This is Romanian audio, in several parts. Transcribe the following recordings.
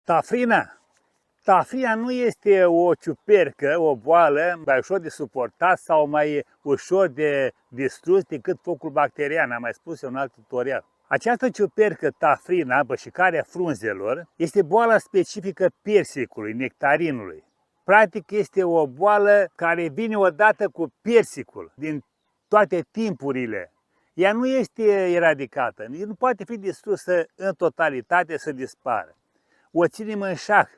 Tafrina. Tafrina nu este o ciupercă, o boală mai ușor de suportat sau mai ușor de distrus decât focul bacterian, am mai spus eu în alt tutorial. Această ciupercă, tafrina, bășicarea frunzelor, este boala specifică persicului, nectarinului. Practic este o boală care vine odată cu persicul din toate timpurile. Ea nu este eradicată, nu poate fi distrusă în totalitate să dispară. O ținem în șah.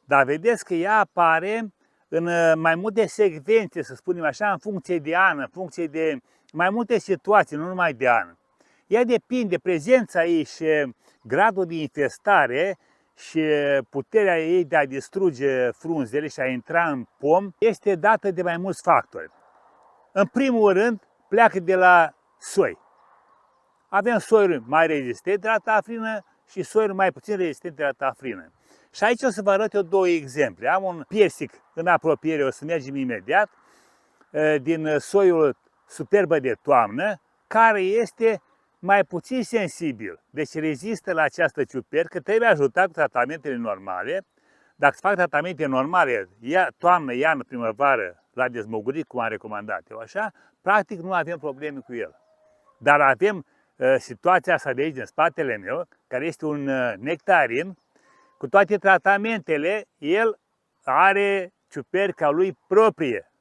Dar vedeți că ea apare în mai multe secvențe, să spunem așa, în funcție de an, în funcție de mai multe situații, nu numai de an. Ea depinde, prezența ei și gradul de infestare și puterea ei de a distruge frunzele și a intra în pom este dată de mai mulți factori. În primul rând, pleacă de la soi. Avem soiuri mai rezistente la tafrină și soiuri mai puțin rezistente la tafrină. Și aici o să vă arăt eu două exemple. Am un persic în apropiere, o să mergem imediat, din soiul superbă de toamnă, care este mai puțin sensibil. Deci rezistă la această ciupercă, trebuie ajutat cu tratamentele normale. Dacă fac tratamente normale, toamnă, iarnă, primăvară, la dezmogurit, cum am recomandat eu așa, practic nu avem probleme cu el. Dar avem situația asta de aici, din spatele meu, care este un nectarin. Cu toate tratamentele, el are ciuperca lui proprie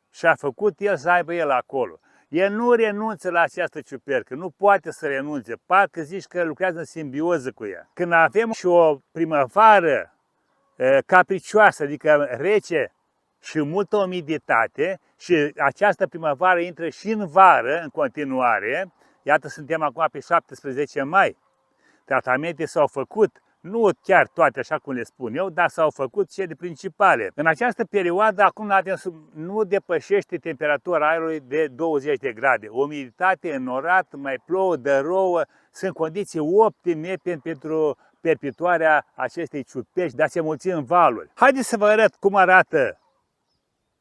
și a făcut el să aibă el acolo. El nu renunță la această ciupercă, nu poate să renunțe, parcă zici că lucrează în simbioză cu ea. Când avem și o primăvară capricioasă, adică rece și multă umiditate, și această primăvară intră și în vară în continuare, iată suntem acum pe 17 mai, tratamente s-au făcut, nu chiar toate așa cum le spun eu, dar s-au făcut cele principale. În această perioadă, acum nu depășește temperatura aerului de 20 de grade. Umiditate, înnorat, mai plouă, dă rouă, sunt condiții optime pentru perpetuarea acestei ciuperci, de a se mulți în valuri. Haideți să vă arăt cum arată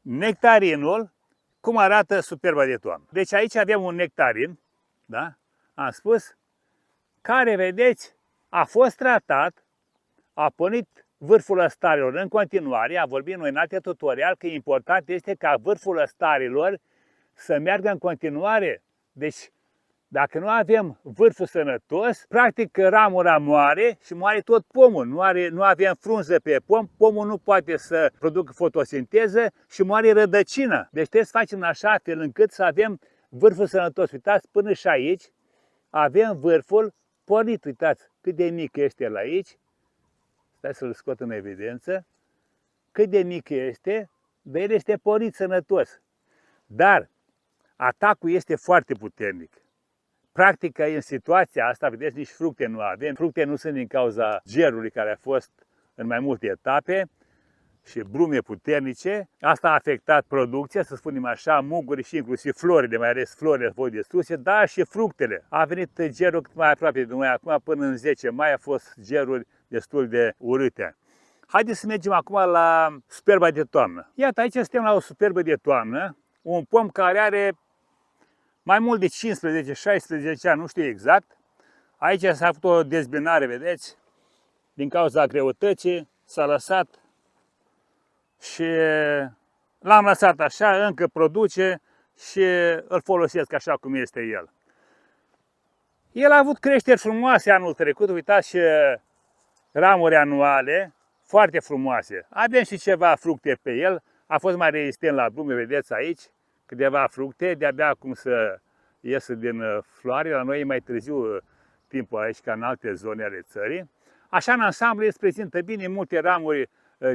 nectarinul, cum arată superba de toamnă. Deci aici avem un nectarin, da? Am spus, care, vedeți, a fost tratat, a pornit vârful ăstarilor în continuare, am vorbit noi în alte tutorial că important este ca vârful ăstarilor să meargă în continuare. Deci, dacă nu avem vârful sănătos, practic ramura moare și moare tot pomul. Nu avem frunză pe pom, pomul nu poate să producă fotosinteză și moare rădăcina. Deci trebuie să facem în așa fel încât să avem vârful sănătos. Uitați, până și aici avem vârful pornit, uitați cât de mic este el aici, stai să-l scot în evidență, cât de mic este, dar el este pornit sănătos. Dar atacul este foarte puternic. Practic, în situația asta, vedeți, nici fructe nu avem. Fructe nu sunt din cauza gerului care a fost în mai multe etape și brume puternice. Asta a afectat producția, să spunem așa, mugurii și inclusiv florile, mai ales florile au fost distruse, dar și fructele. A venit gerul cât mai aproape de noi acum, până în 10 mai a fost geruri destul de urâte. Haideți să mergem acum la superba de toamnă. Iată, aici suntem la o superbă de toamnă, un pom care are mai mult de 15-16 ani, nu știu exact. Aici s-a făcut o dezbinare, vedeți, din cauza greutății, s-a lăsat și l-am lăsat așa, încă produce și îl folosesc așa cum este el. El a avut creșteri frumoase anul trecut, uitați, și ramuri anuale, foarte frumoase. Avem și ceva fructe pe el, a fost mai rezistent la blume, vedeți aici, câteva fructe, de-abia acum să iesă din floare, la noi e mai târziu timpul aici ca în alte zone ale țării. Așa, în ansamblu, el se prezintă bine, multe ramuri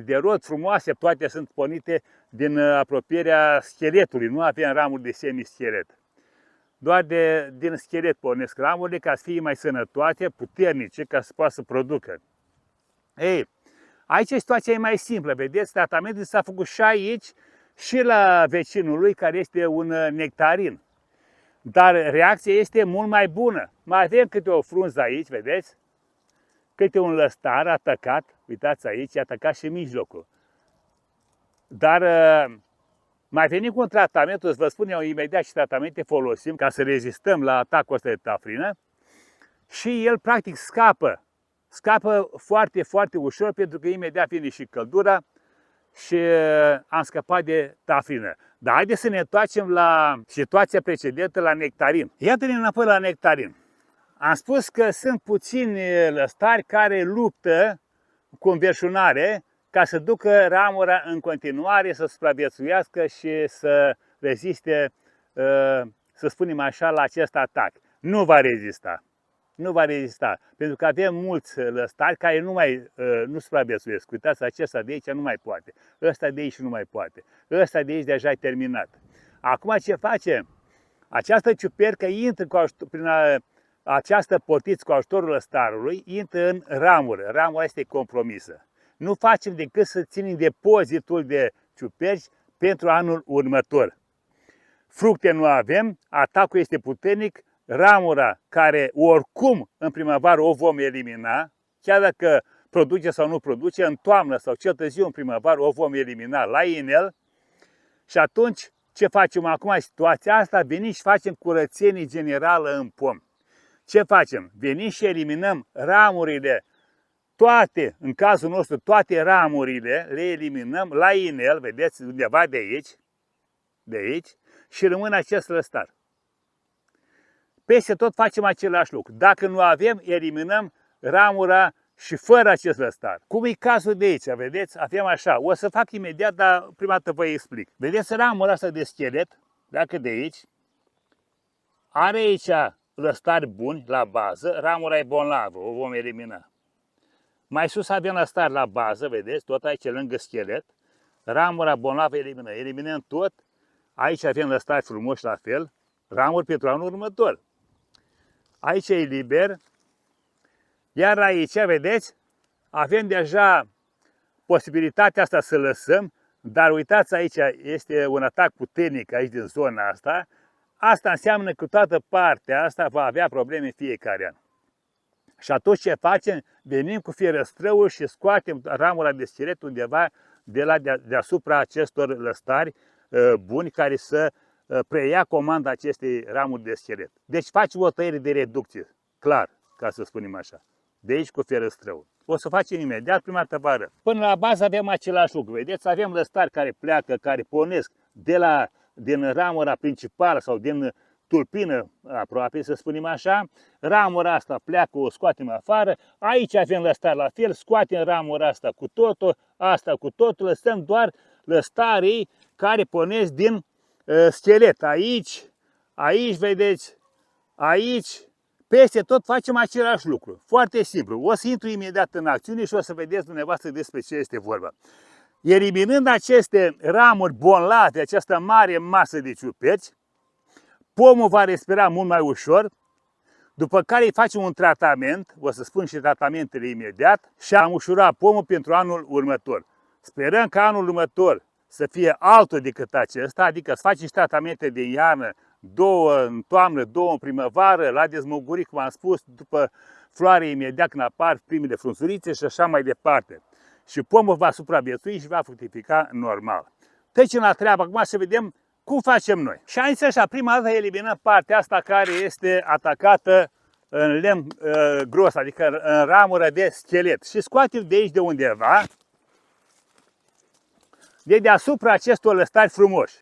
de rod frumoase, toate sunt pornite din apropierea scheletului, nu avem ramuri de semischelet. Doar din schelet pornesc ramurile ca să fie mai sănătoase, puternice, ca să poată să producă. Ei, aici situația e mai simplă, vedeți, tratamentul s-a făcut și aici și la vecinul lui, care este un nectarin. Dar reacția este mult mai bună. Mai avem câte o frunză aici, vedeți? Câte un lăstar atacat, uitați aici, e atacat și mijlocul. Dar mai venim cu un tratament, o să vă spun eu imediat ce tratamente folosim ca să rezistăm la atacul ăsta de tafrină. Și el practic scapă scapă foarte, foarte ușor pentru că imediat vine și căldura și am scăpat de tafrină. Dar haideți să ne întoarcem la situația precedentă, la nectarin. Iată-ne înapoi la nectarin. Am spus că sunt puțini lăstari care luptă cu înverșunare ca să ducă ramura în continuare să supraviețuiască și să reziste, să spunem așa, la acest atac. Nu va rezista. Nu va rezista, pentru că avem mulți lăstari care nu supraviețuiesc. Uitați, acesta de aici nu mai poate, ăsta de aici nu mai poate, ăsta de aici deja e terminat. Acum ce face? Această ciupercă intră prin această portiță cu ajutorul lăstarului, intră în ramură. Ramura este compromisă. Nu facem decât să ținem depozitul de ciuperci pentru anul următor. Fructe nu avem, atacul este puternic, ramura care oricum în primăvară o vom elimina, chiar dacă produce sau nu produce, în toamnă sau cel târziu în primăvară o vom elimina la inel. Și atunci ce facem acum în situația asta? Venim și facem curățenie generală în pom. Ce facem? Venim și eliminăm ramurile, toate, în cazul nostru, toate ramurile le eliminăm la inel, vedeți, undeva de aici, și rămân acest lăstar. Peste tot facem același lucru. Dacă nu avem, eliminăm ramura și fără acest lăstar. Cum e cazul de aici, vedeți? Avem așa. O să fac imediat, dar prima dată vă explic. Vedeți ramura asta de schelet, dacă de aici, are aici lăstari buni la bază, ramura e bolnavă, o vom elimina. Mai sus avem lăstari la bază, vedeți, tot aici lângă schelet, ramura bolnavă elimină. Eliminăm tot, aici avem lăstari frumoși la fel, ramuri pentru anul următor. Aici e liber, iar aici, vedeți, avem deja posibilitatea asta să lăsăm, dar uitați aici, este un atac puternic aici din zona asta. Asta înseamnă că toată partea asta va avea probleme fiecare an. Și atunci ce facem? Venim cu fierăstrăul și scoatem ramura de schelet undeva deasupra acestor lăstari buni care să preia comanda acestei ramuri de schelet. Deci facem o tăiere de reducție, clar, ca să spunem așa. De aici cu fierăstrăul. O să facem imediat, prima dată vă arăt. Până la bază avem același lucru. Vedeți, avem lăstari care pleacă, care pornesc din ramura principală sau din tulpină aproape, să spunem așa. Ramura asta pleacă, o scoatem afară. Aici avem lăstari la fel, scoatem ramura asta cu totul, asta cu totul, lăsăm doar lăstarii care pornesc din schelet. Aici, vedeți, aici, peste tot facem același lucru. Foarte simplu. O să intru imediat în acțiune și o să vedeți dumneavoastră despre ce este vorba. Eliminând aceste ramuri bolnave, această mare masă de ciuperci, pomul va respira mult mai ușor, după care îi facem un tratament, o să spun și tratamentele imediat, și am ușurat pomul pentru anul următor. Sperăm că anul următor să fie altul decât acesta, adică să facem și tratamente de iarnă, 2 în toamnă, 2 în primăvară, la dezmăgurit, cum am spus, după floare imediat când apar primele frunzulițe și așa mai departe. Și pomul va supraviețui și va fructifica normal. Trecem la treabă acum să vedem cum facem noi. Și am zis așa, prima dată eliminăm partea asta care este atacată în lemn gros, adică în ramură de schelet. Și scoatem de aici de undeva, de deasupra acestor lăstari frumoși.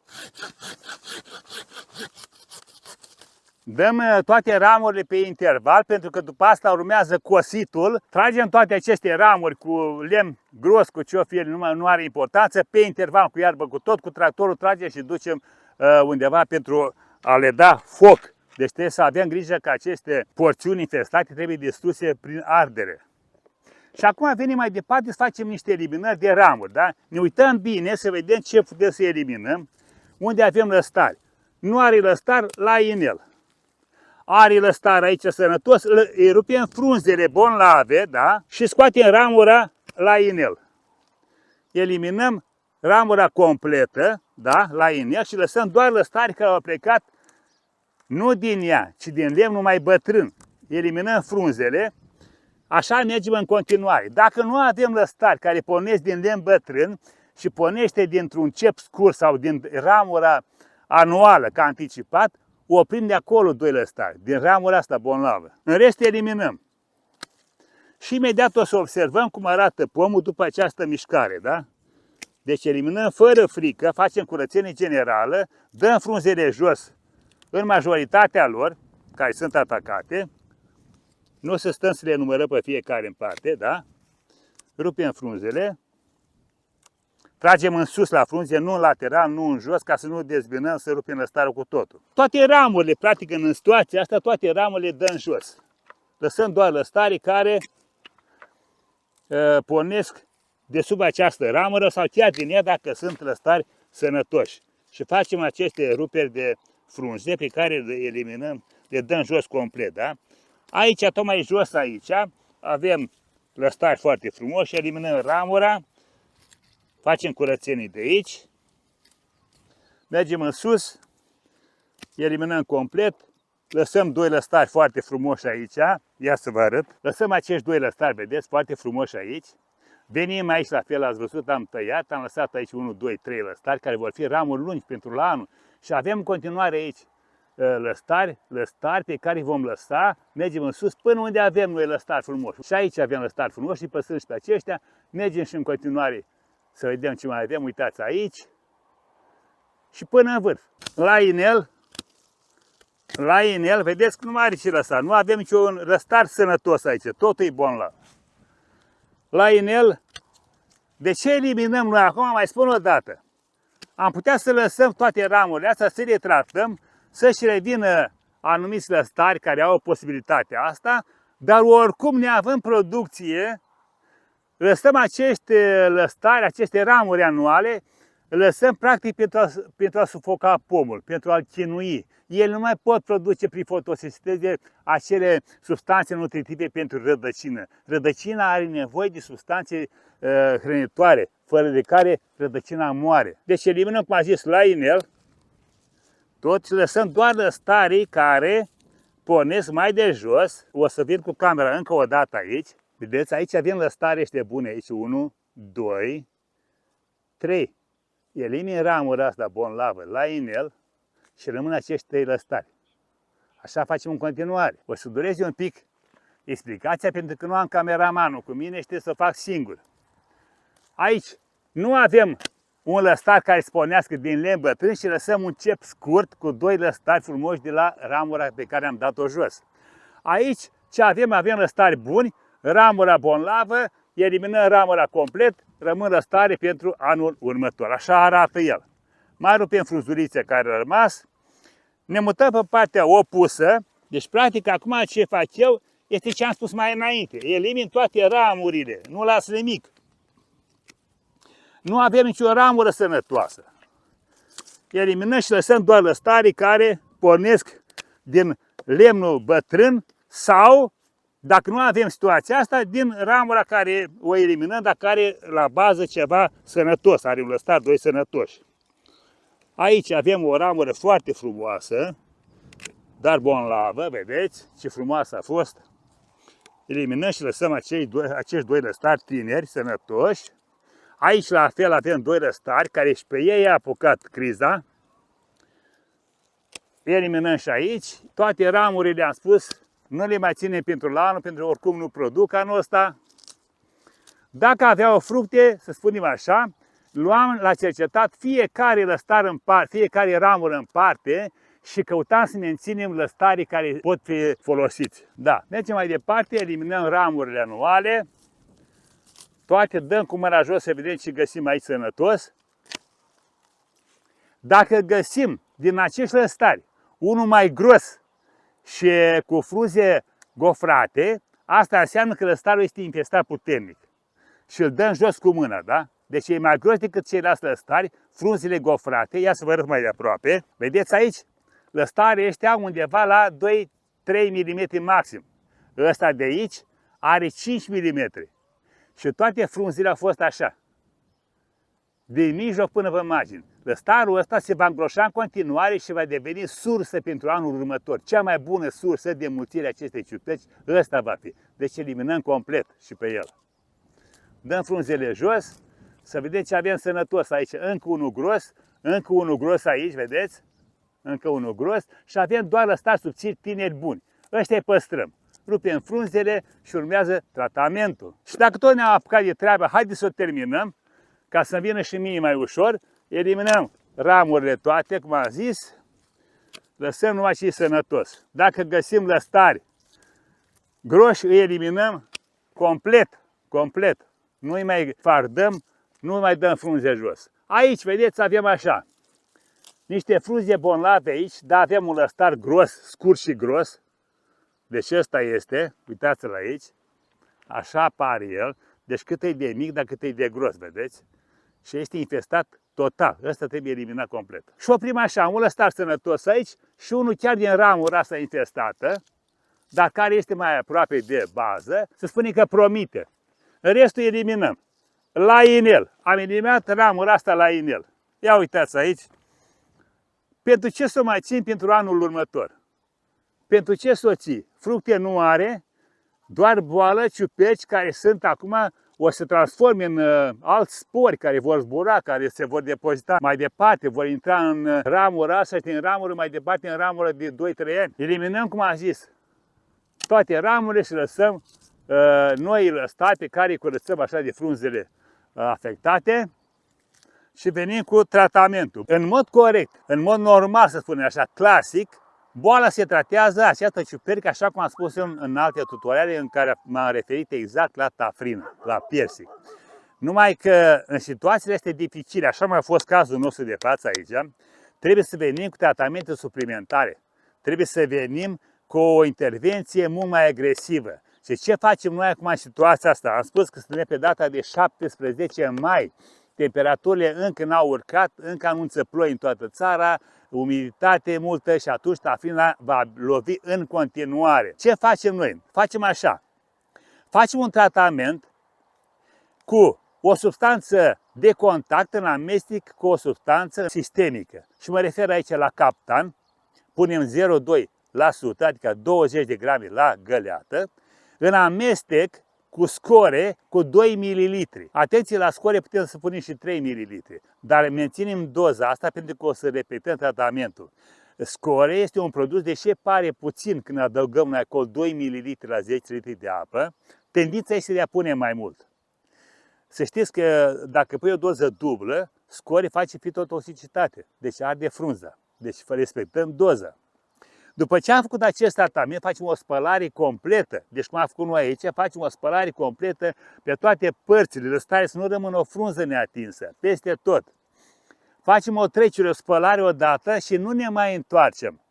Dăm toate ramurile pe interval, pentru că după asta urmează cositul. Tragem toate aceste ramuri cu lemn gros, cu ce o fie, nu are importanță, pe interval, cu iarbă, cu tot, cu tractorul tragem și ducem undeva pentru a le da foc. Deci trebuie să avem grijă că aceste porțiuni infestate trebuie distruse prin ardere. Și acum venim mai departe să facem niște eliminări de ramuri. Da? Ne uităm bine să vedem ce putem să eliminăm. Unde avem lăstari. Nu are lăstar la inel. Are lăstar aici sănătos, îi rupem frunzele bolnave, da? Și scoatem ramura la inel. Eliminăm ramura completă, da? La inel și lăsăm doar lăstari care au plecat nu din ea, ci din lemnul mai bătrân. Eliminăm frunzele. Așa mergem în continuare. Dacă nu avem lăstari care pornesc din lemn bătrân și pornește dintr-un cep scurt sau din ramura anuală, ca anticipat, oprim de acolo 2 lăstari, din ramura asta bolnavă. În rest eliminăm. Și imediat o să observăm cum arată pomul după această mișcare, da? Deci eliminăm fără frică, facem curățenie generală, dăm frunzele jos în majoritatea lor, care sunt atacate. Nu o să stăm să le numărăm pe fiecare în parte, da? Rupem frunzele. Tragem în sus la frunze, nu în lateral, nu în jos, ca să nu dezbinăm, să rupem lăstarul cu totul. Toate ramurile, practic în situația asta, toate ramurile dăm jos. Lăsăm doar lăstarii care pornesc de sub această ramură sau chiar din ea dacă sunt lăstari sănătoși. Și facem aceste ruperi de frunze pe care le eliminăm, le dăm jos complet, da? Aici, tocmai jos aici, avem lăstari foarte frumoși, eliminăm ramura, facem curățenii de aici, mergem în sus, eliminăm complet, lăsăm doi lăstari foarte frumoși aici, ia să vă arăt, lăsăm acești doi lăstari, vedeți, foarte frumoși aici, venim aici la fel, ați văzut, am tăiat, am lăsat aici 1, 2, 3 lăstari, care vor fi ramuri lungi pentru la anul și avem în continuare aici lăstari pe care îi vom lăsa, mergem în sus până unde avem noi lăstari frumoși. Și aici avem lăstari frumoși și păstrăm și pe aceștia, mergem și în continuare să vedem ce mai avem, uitați aici și până în vârf. La inel, vedeți că nu mai are ce lăsa, nu avem niciun lăstar sănătos aici, totul e bun la. La inel, de ce eliminăm noi acum, mai spun o dată, am putea să lăsăm toate ramurile astea, să le tratăm, să-și revină anumiți lăstari care au posibilitatea asta, dar oricum neavând producție, lăsăm acești lăstari, aceste ramuri anuale, lăsăm practic pentru a sufoca pomul, pentru a-l chinui. Ele nu mai pot produce prin fotosinteză acele substanțe nutritive pentru rădăcină. Rădăcina are nevoie de substanțe hrănitoare, fără de care rădăcina moare. Deci eliminăm, cum am zis, la inel, tot lăsăm doar lăstarii care pornesc mai de jos. O să vin cu camera încă o dată aici. Vedeți, aici avem lăstari ăștia bune, aici 1, 2, 3. Elimin ramura asta bonlavă la inel și rămân acești 3 lăstari. Așa facem în continuare. O să dureze un pic explicația pentru că nu am cameramanul cu mine și trebuie să o fac singur. Aici nu avem un lăstar care să pornească din lemn bătrân și lăsăm un cep scurt cu 2 lăstari frumoși de la ramura pe care am dat-o jos. Aici ce avem? Avem lăstari buni, ramura bonlavă, eliminăm ramura complet, rămân lăstare pentru anul următor. Așa arată el. Mai rupem frunzulițe care au rămas, ne mutăm pe partea opusă, deci practic acum ce fac eu este ce am spus mai înainte, elimin toate ramurile, nu las nimic. Nu avem nicio ramură sănătoasă. Eliminăm și lăsăm doar lăstarii care pornesc din lemnul bătrân sau, dacă nu avem situația asta, din ramura care o eliminăm, dar care la bază ceva sănătos, are un lăstar 2 sănătoși. Aici avem o ramură foarte frumoasă, dar bonlavă, vedeți ce frumoasă a fost. Eliminăm și lăsăm acești 2 lăstari tineri, sănătoși. Aici la fel avem 2 lăstari care și pe ei a apucat criza. Eliminăm și aici. Toate ramurile, am spus, nu le mai ținem pentru la anul, pentru că oricum nu produc anul ăsta. Dacă aveau fructe, să spunem așa, luam la cercetat fiecare lăstar în parte, fiecare ramură în parte și căutam să menținem lăstarii care pot fi folosiți. Da, mergem mai departe, eliminăm ramurile anuale. Toate dăm cu mâna jos să vedem ce găsim aici sănătos. Dacă găsim din acești lăstari unul mai gros și cu frunze gofrate, asta înseamnă că lăstarul este infestat puternic. Și îl dăm jos cu mâna, da? Deci e mai gros decât ceilalți lăstari, frunzele gofrate. Ia să vă arăt mai de aproape. Vedeți aici? Lăstarii ăștia undeva la 2-3 mm maxim. Ăsta de aici are 5 mm. Și toate frunzele au fost așa. Din mijloc până pe margini. Lăstarul ăsta se va îngroșa în continuare și va deveni sursă pentru anul următor. Cea mai bună sursă de mulțire acestei ciuperci, ăsta va fi. Deci eliminăm complet și pe el. Dăm frunzele jos, să vedeți ce avem sănătos aici. Încă unul gros aici, vedeți? Încă unul gros și avem doar lăstari subțiri tineri buni. Ăștia îi păstrăm. rupem frunzele și urmează tratamentul. Și dacă tot ne-am apucat de treabă, haideți să o terminăm, ca să vină și mie mai ușor. Eliminăm ramurile toate, cum am zis, lăsăm numai și sănătos. Dacă găsim lăstari groși, îi eliminăm complet. Nu îi mai fardăm, nu mai dăm frunze jos. Aici, vedeți, avem așa, niște frunze bonlave aici, dar avem un lăstar gros, scurt și gros. Deci ăsta este, uitați-l aici, așa apare el. Deci cât e de mic, dar cât e de gros, vedeți? Și este infestat total. Ăsta trebuie eliminat complet. Și oprim așa, un lăstar sănătos aici și unul chiar din ramura asta infestată, dar care este mai aproape de bază, se spune că promite. Restul eliminăm. La inel. Am eliminat ramura asta la inel. Ia uitați aici. Pentru ce să o mai țin pentru anul următor? Pentru ce să o ții? Fructe nu are, doar boală, ciuperci care sunt acum, o să se transforme în alți spori care vor zbura, care se vor depozita mai departe, vor intra în ramura asta și din ramură mai departe în ramură de 2-3 ani. Eliminăm, cum am zis, toate ramurile și lăsăm noi lăstari pe care îi curățăm așa de frunzele afectate și venim cu tratamentul. În mod corect, în mod normal, să spunem așa, clasic, boala se tratează această ciupercă, așa cum am spus eu în alte tutoriale în care m-am referit exact la tafrină, la piersic. Numai că în situațiile astea dificile, așa mai a fost cazul nostru de față aici, trebuie să venim cu tratamente suplimentare. Trebuie să venim cu o intervenție mult mai agresivă. Și ce facem noi acum în situația asta? Am spus că suntem pe data de 17 mai. Temperaturile încă n-au urcat, încă anunță ploi în toată țara, umiditate multă și atunci tafrina va lovi în continuare. Ce facem noi? Facem așa. Facem un tratament cu o substanță de contact în amestec cu o substanță sistemică. Și mă refer aici la Captan. Punem 0,2%, adică 20 de grame la găleată, în amestec cu score cu 2 ml. Atenție, la score putem să punem și 3 ml, dar menținem doza asta pentru că o să repetăm tratamentul. Score este un produs, deși pare puțin când adăugăm noi acolo 2 ml la 10 litri de apă, tendința este de a pune mai mult. Să știți că dacă pui o doză dublă, score face fitotoxicitate, deci arde frunza. Deci respectăm doza. După ce am făcut acest tratament, facem o spălare completă. Deci cum am făcut noi aici, facem o spălare completă pe toate părțile, lăsare să nu rămână o frunză neatinsă, peste tot. Facem o trecere, o spălare odată și nu ne mai întoarcem.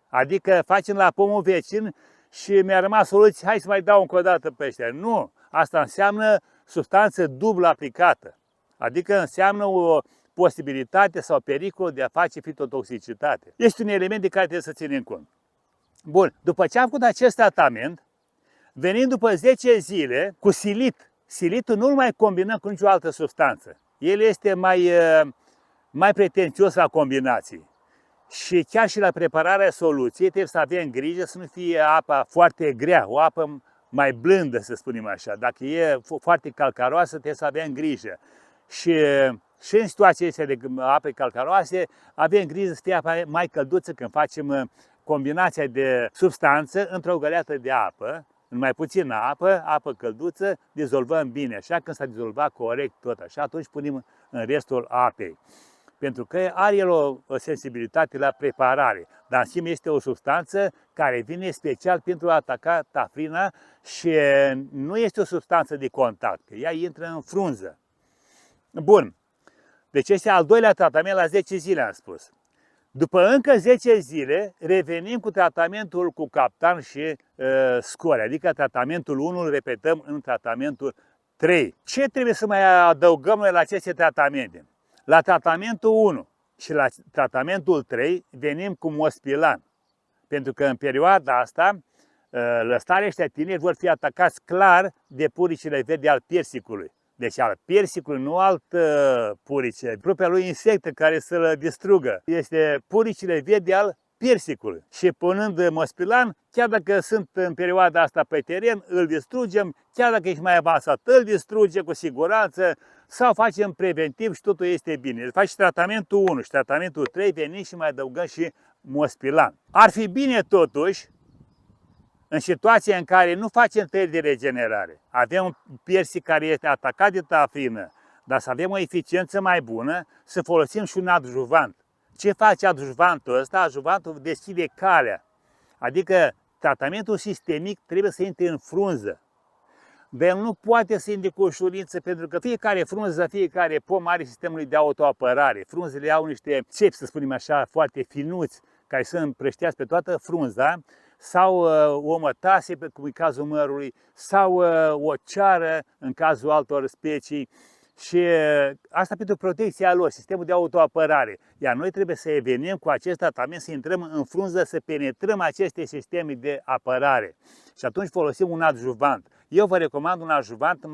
Adică facem la pomul vecin și mi-a rămas soluție, hai să mai dau încă o dată pe ăștia. Nu, asta înseamnă substanță dublă aplicată. Adică înseamnă o posibilitate sau pericol de a face fitotoxicitate. Este un element de care trebuie să ținem cont. Bun, după ce am făcut acest tratament, venim după 10 zile cu silit. Silitul nu-l mai combinăm cu nicio altă substanță. El este mai pretențios la combinații. Și chiar și la prepararea soluției trebuie să avem grijă să nu fie apa foarte grea, o apă mai blândă, să spunem așa. Dacă e foarte calcaroasă, trebuie să avem grijă. Și în situația asta de ape calcaroase, avem grijă să fie apa mai călduță când facem combinația de substanță într-o găleată de apă, în mai puțină apă, apă călduță, dizolvăm bine, așa, când s-a dizolvat corect tot așa, atunci punem în restul apei. Pentru că are el o sensibilitate la preparare, dar în sine este o substanță care vine special pentru a ataca tafrina și nu este o substanță de contact, că ea intră în frunză. Bun, deci este al doilea tratament la 10 zile, am spus. După încă 10 zile, revenim cu tratamentul cu Captan și score, adică tratamentul 1 îl repetăm în tratamentul 3. Ce trebuie să mai adăugăm noi la aceste tratamente? La tratamentul 1 și la tratamentul 3 venim cu Mospilan, pentru că în perioada asta lăstarii ăștia tineri vor fi atacați clar de puricile verzi al piersicului. Deci al piersicului, nu alt purice, propria lui insectă care să-l distrugă. Este puricile verzi al piersicului. Și punând Mospilan, chiar dacă sunt în perioada asta pe teren, îl distrugem, chiar dacă ești mai avansat, îl distruge cu siguranță, sau facem preventiv și totul este bine. Faci tratamentul 1 și tratamentul 3, venim și mai adăugăm și Mospilan. Ar fi bine totuși În situația în care nu facem tăieri de regenerare, avem un piersic care este atacat de tafrină, dar să avem o eficiență mai bună, să folosim și un adjuvant. Ce face adjuvantul ăsta? Adjuvantul deschide calea. Adică tratamentul sistemic trebuie să intre în frunză. Dar el nu poate să intre cu ușurință, pentru că fiecare frunză, fiecare pom are sistemul de autoapărare. Frunzele au niște țepi, să spunem așa, foarte finuți, care să împrăștească pe toată frunza, sau o mătase, cum e cazul mărului, sau o ceară, în cazul altor specii. Și asta pentru protecția lor, sistemul de autoapărare. Iar noi trebuie să venim cu acest tratament, să intrăm în frunză, să penetrăm aceste sisteme de apărare. Și atunci folosim un adjuvant. Eu vă recomand un adjuvant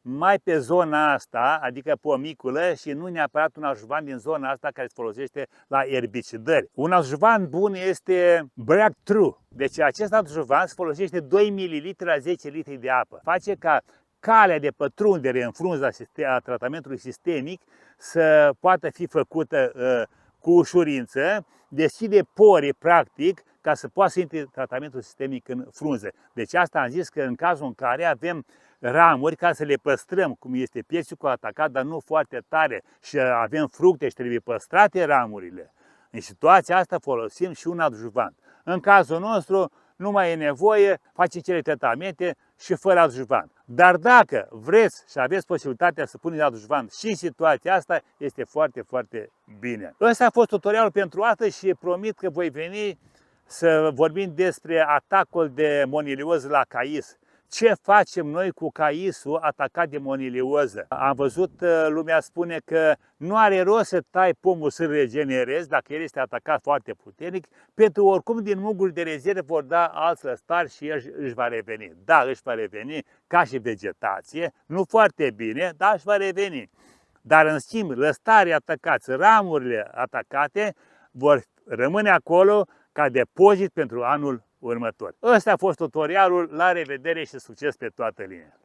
mai pe zona asta, adică pomiculă, și nu neapărat un adjuvant din zona asta care se folosește la erbicidări. Un adjuvant bun este Breakthrough. Deci acest adjuvant se folosește 2 ml la 10 litri de apă. Face ca calea de pătrundere în frunza a tratamentului sistemic să poată fi făcută cu ușurință, deschide porii practic ca să poată să intre tratamentul sistemic în frunză. Deci asta am zis că în cazul în care avem ramuri ca să le păstrăm, cum este piersicul atacat, dar nu foarte tare, și avem fructe și trebuie păstrate ramurile, în situația asta folosim și un adjuvant. În cazul nostru nu mai e nevoie, facem cele tratamente și fără adjuvant. Dar dacă vreți și aveți posibilitatea să puneți adjuvant și în situația asta, este foarte, foarte bine. Ăsta a fost tutorialul pentru astăzi și promit că voi veni să vorbim despre atacul de monilioză la cais. Ce facem noi cu caisul atacat de monilioză? Am văzut, lumea spune că nu are rost să tai pomul să regenerezi dacă el este atacat foarte puternic, pentru oricum din mungul de rezervă vor da alți lăstari și el își va reveni. Da, își va reveni ca și vegetație, nu foarte bine, dar își va reveni. Dar în schimb, lăstarii atacați, ramurile atacate vor rămâne acolo ca depozit pentru anul următor. Ăsta a fost tutorialul, la revedere și succes pe toată linia!